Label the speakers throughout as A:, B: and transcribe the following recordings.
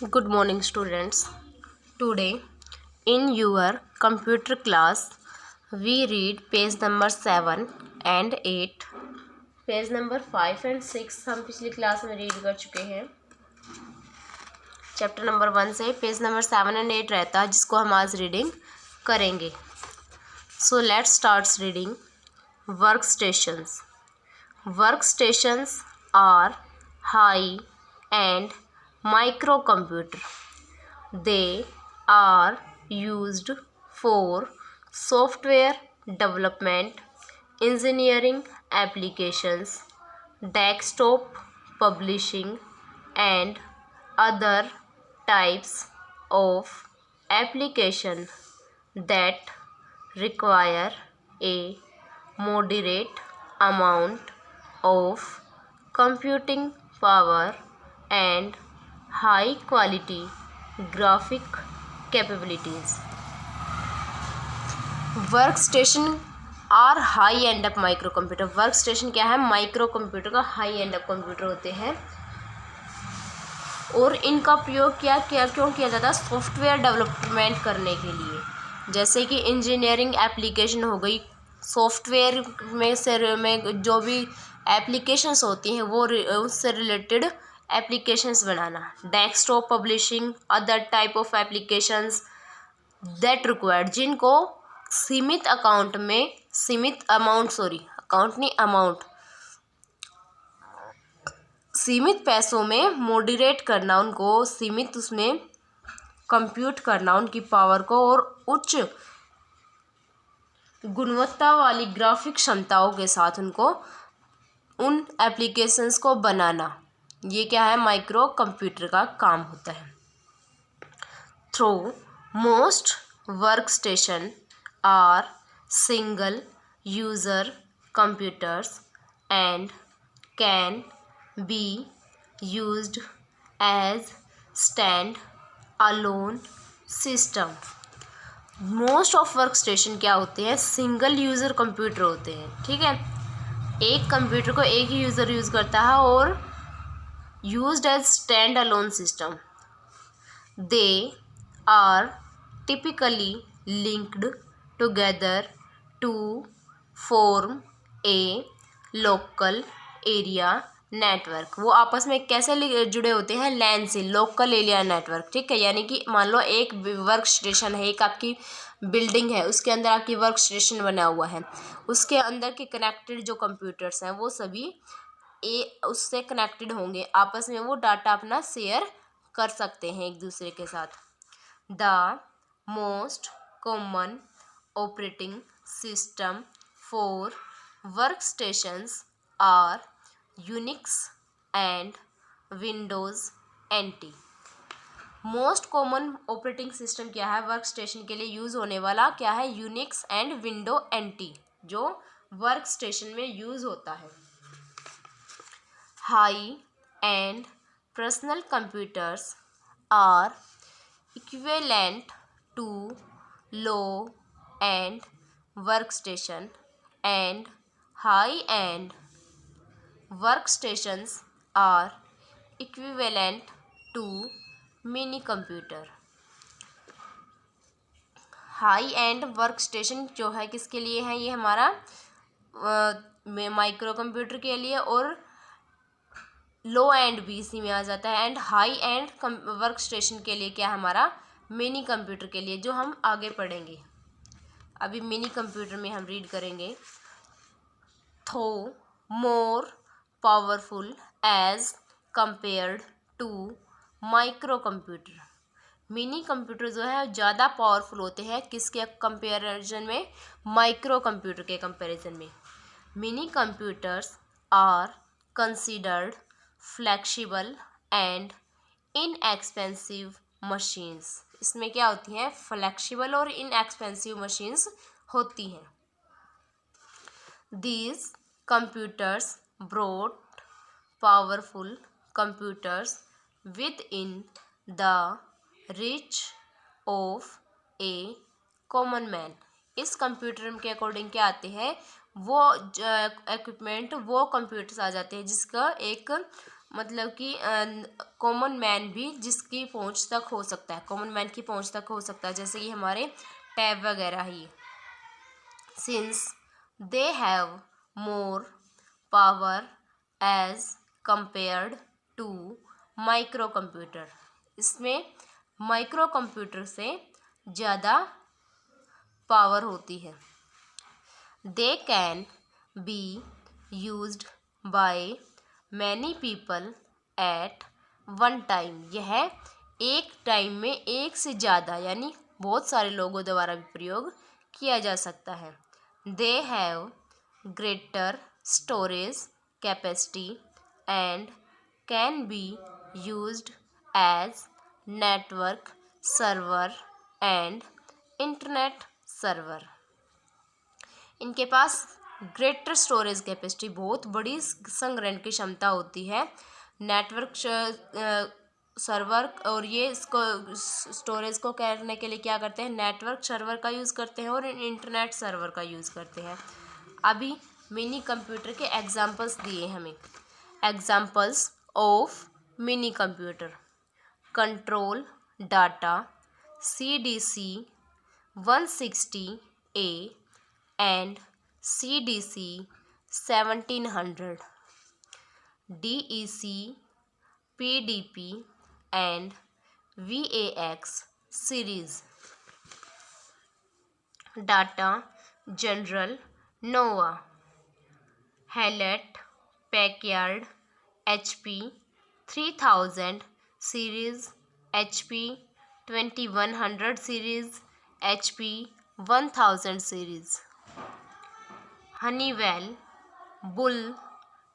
A: Good morning, students. Today, in your computer class, we read page number 7 and 8. Page number 5 and 6 हम पिछली class में read कर चुके हैं. चैप्टर नंबर 1 से पेज नंबर 7 and 8 रहता है, जिसको हम आज रीडिंग करेंगे. So let's start reading. Work stations. Work stations are high end microcomputer. They are used for software development, engineering applications, desktop publishing, and other types of application that require a moderate amount of computing power and high quality graphic capabilities. Work station are high end up micro computer. Work station क्या है? Micro computer का high end up computer होते हैं और इनका प्रयोग क्यों किया जाता है? सॉफ्टवेयर डेवलपमेंट करने के लिए. जैसे कि इंजीनियरिंग एप्लीकेशन हो गई, सॉफ्टवेयर में जो भी एप्लीकेशंस होती हैं वो उससे related applications banana. Desktop publishing, other type of applications that required, जिनको सीमित सीमित पैसों में मॉडरेट करना, उनको सीमित उसमें कंप्यूट करना उनकी पावर को, और उच्च गुणवत्ता वाली ग्राफिक क्षमताओं के साथ उनको उन एप्लीकेशंस को बनाना. ये क्या है? माइक्रो कंप्यूटर का काम होता है. Through most work station are single user computers and can be used as stand alone system. Most of work station क्या होते हैं? सिंगल यूज़र कंप्यूटर होते हैं. ठीक है, एक कंप्यूटर को एक ही यूज़र यूज़ करता है और used as stand-alone system. They are typically linked together to form a local area network. वो आपस में कैसे जुड़े होते हैं? लैन से, लोकल एरिया नेटवर्क. ठीक है, यानी कि मान लो एक वर्क स्टेशन है, एक आपकी बिल्डिंग है, उसके अंदर आपकी वर्क स्टेशन बना हुआ है. उसके अंदर के कनेक्टेड जो कंप्यूटर्स हैं वो सभी उससे कनेक्टेड होंगे, आपस में वो डाटा अपना शेयर कर सकते हैं एक दूसरे के साथ. The most common operating system for work stations are Unix and Windows NT. Most common operating system क्या है? वर्क स्टेशन के लिए यूज़ होने वाला क्या है? यूनिक्स एंड विंडो NT, जो वर्क स्टेशन में यूज़ होता है. High-end personal computers are equivalent to low-end workstation, and high-end workstations are equivalent to mini computer. High-end workstation जो है किसके लिए है? ये हमारा माइक्रो कंप्यूटर के लिए, और लो एंड भी इसी में आ जाता है. And high and work station के लिए क्या? हमारा मिनी कंप्यूटर के लिए, जो हम आगे पढ़ेंगे. अभी मिनी कंप्यूटर में हम रीड करेंगे. Though more powerful as compared to micro computer. Mini computer जो है ज़्यादा पावरफुल होते हैं किसके कंपेरिजन में? माइक्रो कंप्यूटर के कंपेरिजन में. Mini computers are considered flexible and inexpensive machines. इसमें क्या होती हैं? फ्लेक्सिबल और इनएक्सपेंसिव मशीन्स होती हैं. These computers brought powerful computers with in the rich of A common man. इस कंप्यूटर के अकॉर्डिंग क्या आते हैं? वो इक्विपमेंट, वो कंप्यूटर्स आ जाते हैं जिसका एक मतलब कि कॉमन मैन भी जिसकी पहुंच तक हो सकता है, कॉमन मैन की पहुंच तक हो सकता है, जैसे कि हमारे टैब वगैरह ही। Since they have more power as compared to micro computer, इसमें माइक्रो कंप्यूटर से ज़्यादा पावर होती है। They can be used by many people at one time, यह एक टाइम में एक से ज़्यादा यानी बहुत सारे लोगों द्वारा भी प्रयोग किया जा सकता है। They have greater storage capacity and can be used as network server and internet server. इनके पास ग्रेटर स्टोरेज कैपेसिटी, बहुत बड़ी संग्रहण की क्षमता होती है, नेटवर्क सर्वर, और ये इसको स्टोरेज को करने के लिए क्या करते हैं, नेटवर्क सर्वर का यूज़ करते हैं और इंटरनेट सर्वर का यूज़ करते हैं। अभी मिनी कंप्यूटर के एग्जांपल्स दिए हमें। Examples of mini computer: control data CDC 160A and CDC 1700, DEC PDP and VAX series, Data General Nova, Hewlett Packard HP 3000 series, HP 2100 series, HP 1000 series, Honeywell Bull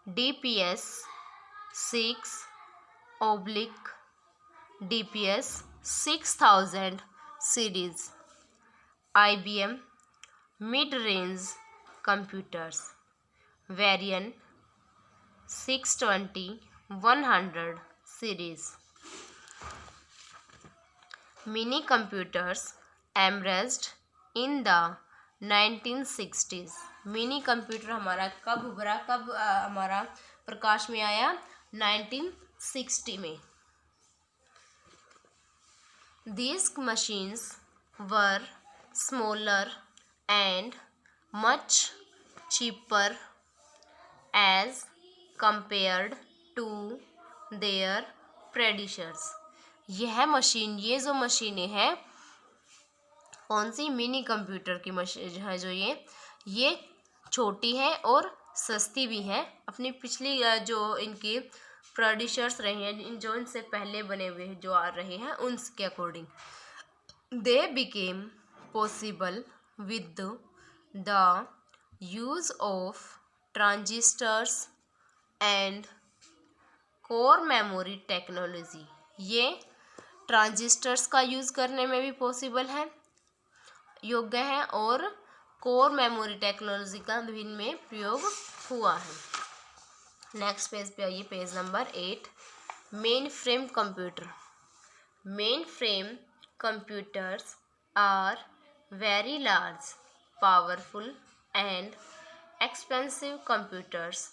A: DPS 6/DPS 6000 series, IBM mid-range computers, Varian 620-100 series. Mini computers emerged in the 1960s. Mini computer हमारा कब उभरा, कब हमारा प्रकाश में आया, 1960 में। These machines were smaller and much cheaper as compared to their predecessors. ये जो मशीनें हैं, कौन सी, मिनी कंप्यूटर की मशीन है जो ये छोटी है और सस्ती भी है अपनी पिछली जो इनकी प्रोड्यूसर्स रहे हैं, जो इनसे पहले बने हुए जो आ रहे हैं उनके according. They became possible with the use of transistors and core memory technology. ये ट्रांजिस्टर्स का यूज़ करने में भी पॉसिबल है, योग्य है, और कोर मेमोरी टेक्नोलॉजी का भी इनमें प्रयोग हुआ है। नेक्स्ट पेज पे आइए, page number 8। Main frame computer. Main frame computers are very large, powerful and expensive computers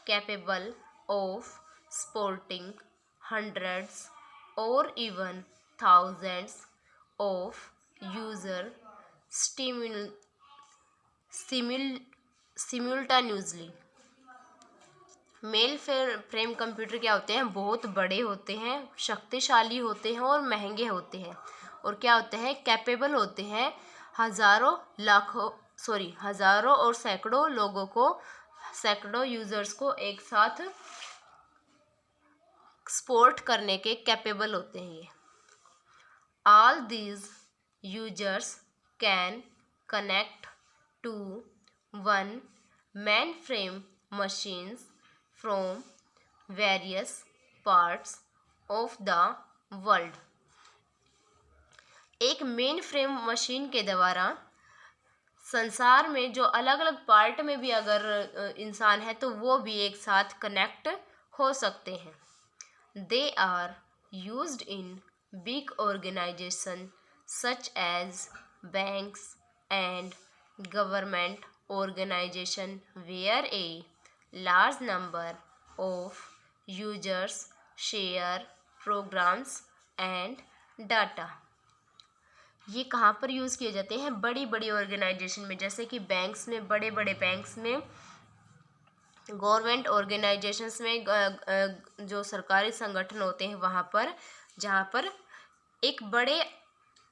A: capable of supporting hundreds or even thousands of user simultaneously. Mail frame computer क्या होते हैं, बहुत बड़े होते हैं, शक्तिशाली होते हैं और महंगे होते हैं, और क्या होते हैं, कैपेबल होते हैं, हज़ारों और सैकड़ों लोगों को, सैकड़ों यूज़र्स को एक साथ सपोर्ट करने के कैपेबल होते हैं ये। All these users can connect to one main frame machines from various parts of the world. एक मेन फ्रेम मशीन के द्वारा संसार में जो अलग अलग पार्ट में भी अगर इंसान है तो वो भी एक साथ कनेक्ट हो सकते हैं। They are used in big organizations such as banks and government organizations where a large number of users share programs and data. ये कहाँ पर यूज़ किए जाते हैं? बड़ी बड़ी ऑर्गेनाइजेशन में, जैसे कि बैंक्स में, बड़े बड़े बैंक्स में, गवर्नमेंट ऑर्गेनाइजेशंस में, जो सरकारी संगठन होते हैं वहाँ पर, जहाँ पर एक बड़े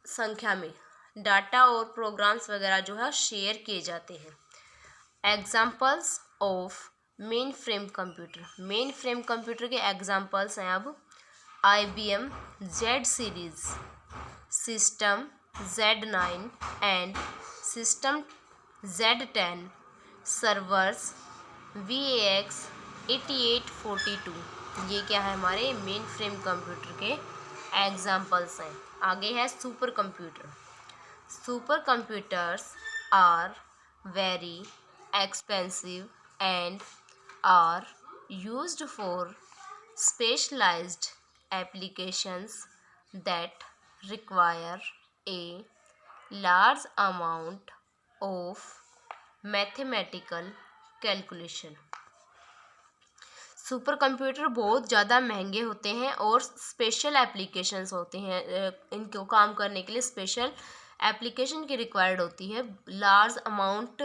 A: संख्या में डाटा और प्रोग्राम्स वगैरह जो है शेयर किए जाते हैं। Examples of main frame computer. Main frame computer के एग्जाम्पल्स हैं अब IBM Z series, system Z9 and system Z10, servers VAX 8842। ये क्या है? हमारे मेन फ्रेम कंप्यूटर के एग्जाम्पल्स हैं। आगे है super computer. Super computers are very expensive and are used for specialized applications that require a large amount of mathematical calculation। Super computer बहुत ज़्यादा महंगे होते हैं और स्पेशल एप्लीकेशंस होते हैं, इनको काम करने के लिए स्पेशल एप्लीकेशन की रिक्वायर्ड होती है। लार्ज अमाउंट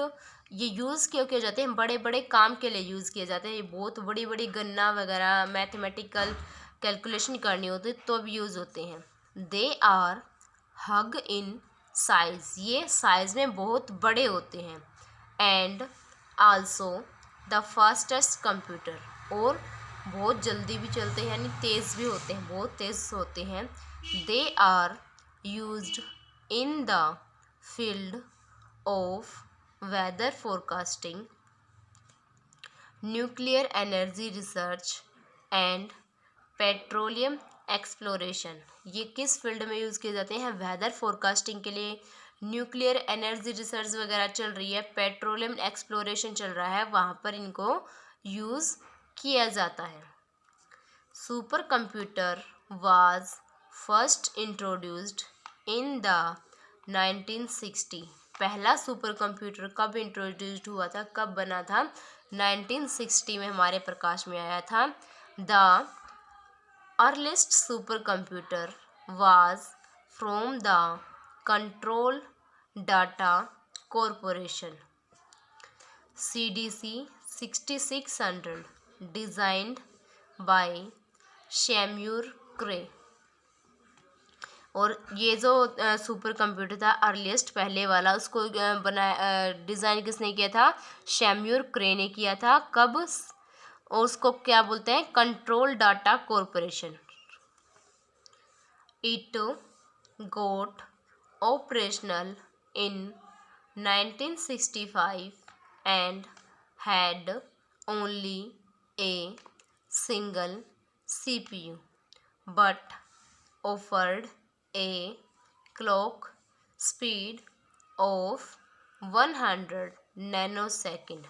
A: ये यूज़ क्यों किए जाते हैं? बड़े बड़े काम के लिए यूज़ किए जाते हैं। ये बहुत बड़ी बड़ी गणना वगैरह मैथमेटिकल कैलकुलेशन करनी होती है तो भी यूज़ होते हैं। They are huge in size, ये साइज़ में बहुत बड़े होते हैं। And also the fastest computer, और बहुत जल्दी भी चलते हैं, यानी तेज़ भी होते हैं, बहुत तेज़ होते हैं। They are used in the field of weather forecasting, nuclear energy research and petroleum exploration. ये किस फील्ड में यूज़ किए जाते हैं? वेदर फोरकास्टिंग के लिए, न्यूक्लियर एनर्जी रिसर्च वगैरह चल रही है, पेट्रोलियम एक्सप्लोरेशन चल रहा है, वहाँ पर इनको यूज़ किया जाता है। Super computer was first introduced in the 1960। पहला सुपर कंप्यूटर कब इंट्रोड्यूस्ड हुआ था, कब बना था? 1960 में हमारे प्रकाश में आया था। The earliest super computer was from the control data corporation CDC 6600, designed by Seymour Cray. और ये जो सुपर कंप्यूटर था अर्लीस्ट पहले वाला, उसको बनाया डिज़ाइन किसने किया था? शैम्यूर क्रे ने किया था। कब? और उसको क्या बोलते हैं? Control data corporation. It got operational in 1965 and had only a single CPU but offered a clock speed of 100 nanosecond।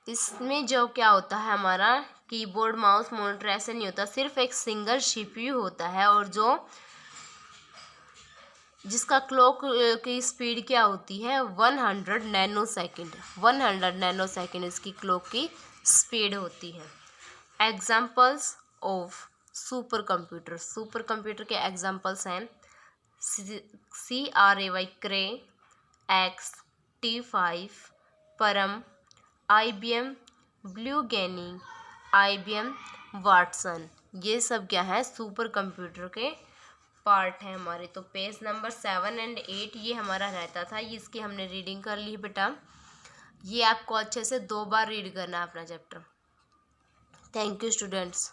A: इसमें जो क्या होता है, हमारा कीबोर्ड माउस मॉनिटर ऐसे नहीं होता, सिर्फ एक सिंगल CPU होता है, और जो जिसका क्लॉक की स्पीड क्या होती है? 100 नैनोसेकंड। 100 नैनोसेकंड इसकी क्लॉक की स्पीड होती है। Examples of super computer. Super computer के एग्जाम्पल्स हैं CRAY क्रे, XT5, परम, IBM ब्लू गेनी, IBM वाटसन। ये सब क्या है? सुपर कंप्यूटर के पार्ट है हमारे। तो पेज नंबर 7 और 8 ये हमारा रहता था, ये इसकी हमने रीडिंग कर ली बेटा। ये आपको अच्छे से 2 बार रीड करना है अपना चैप्टर। Thank you students.